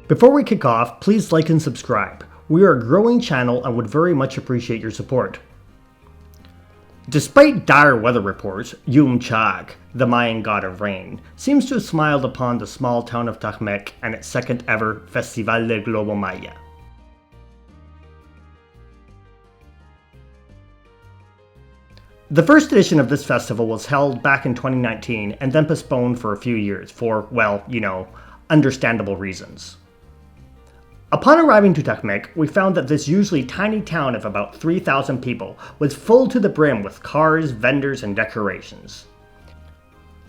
Before we kick off, please like and subscribe. We are a growing channel and would very much appreciate your support. Despite dire weather reports, Yum-Chaac, the Mayan god of rain, seems to have smiled upon the small town of Tahmek and its second ever Festival del Globo Maya. The first edition of this festival was held back in 2019 and then postponed for a few years for, well, understandable reasons. Upon arriving to Tahmek, we found that this usually tiny town of about 3,000 people was full to the brim with cars, vendors, and decorations.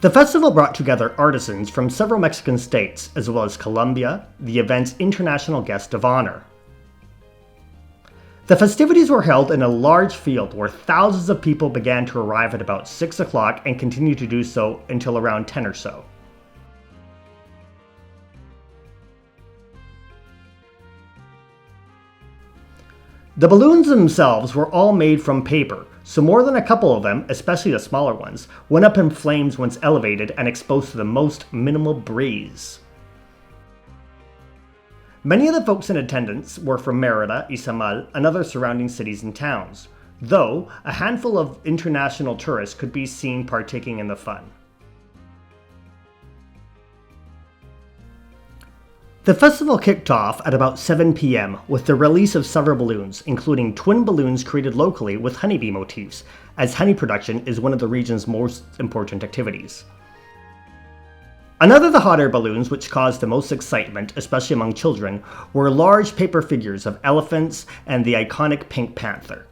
The festival brought together artisans from several Mexican states, as well as Colombia, the event's international guest of honor. The festivities were held in a large field where thousands of people began to arrive at about 6 o'clock and continued to do so until around 10 or so. The balloons themselves were all made from paper, so more than a couple of them, especially the smaller ones, went up in flames once elevated and exposed to the most minimal breeze. Many of the folks in attendance were from Mérida, Izamal, and other surrounding cities and towns, though a handful of international tourists could be seen partaking in the fun. The festival kicked off at about 7 p.m. with the release of several balloons, including twin balloons created locally with honeybee motifs, as honey production is one of the region's most important activities. Another of the hot air balloons which caused the most excitement, especially among children, were large paper figures of elephants and the iconic pink panther.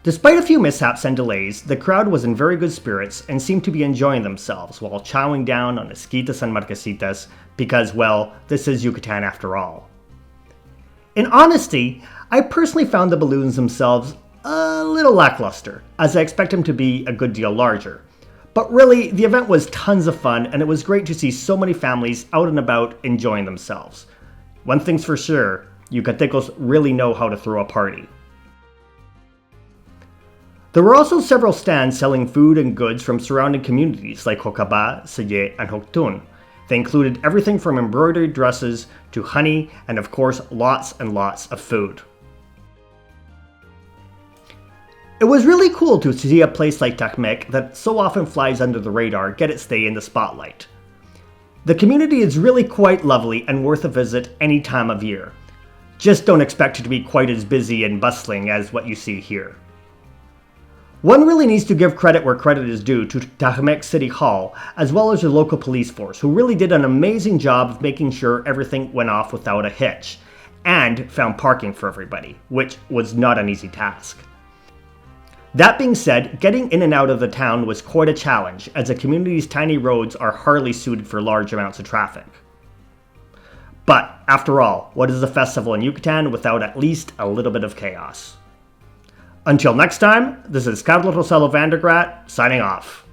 Despite a few mishaps and delays, the crowd was in very good spirits and seemed to be enjoying themselves while chowing down on esquites and marquesitas because, well, this is Yucatán after all. In honesty, I personally found the balloons themselves a little lackluster, as I expect them to be a good deal larger. But really, the event was tons of fun and it was great to see so many families out and about enjoying themselves. One thing's for sure, Yucatecos really know how to throw a party. There were also several stands selling food and goods from surrounding communities like Jocabá, Sellé, and Joctún. They included everything from embroidered dresses to honey and of course lots and lots of food. It was really cool to see a place like Tahmek that so often flies under the radar get its day in the spotlight. The community is really quite lovely and worth a visit any time of year. Just don't expect it to be quite as busy and bustling as what you see here. One really needs to give credit where credit is due to Tahmek City Hall, as well as the local police force, who really did an amazing job of making sure everything went off without a hitch, and found parking for everybody, which was not an easy task. That being said, getting in and out of the town was quite a challenge, as the community's tiny roads are hardly suited for large amounts of traffic. But, after all, what is a festival in Yucatan without at least a little bit of chaos? Until next time, this is Carlos Rosalo Vandergrat, signing off.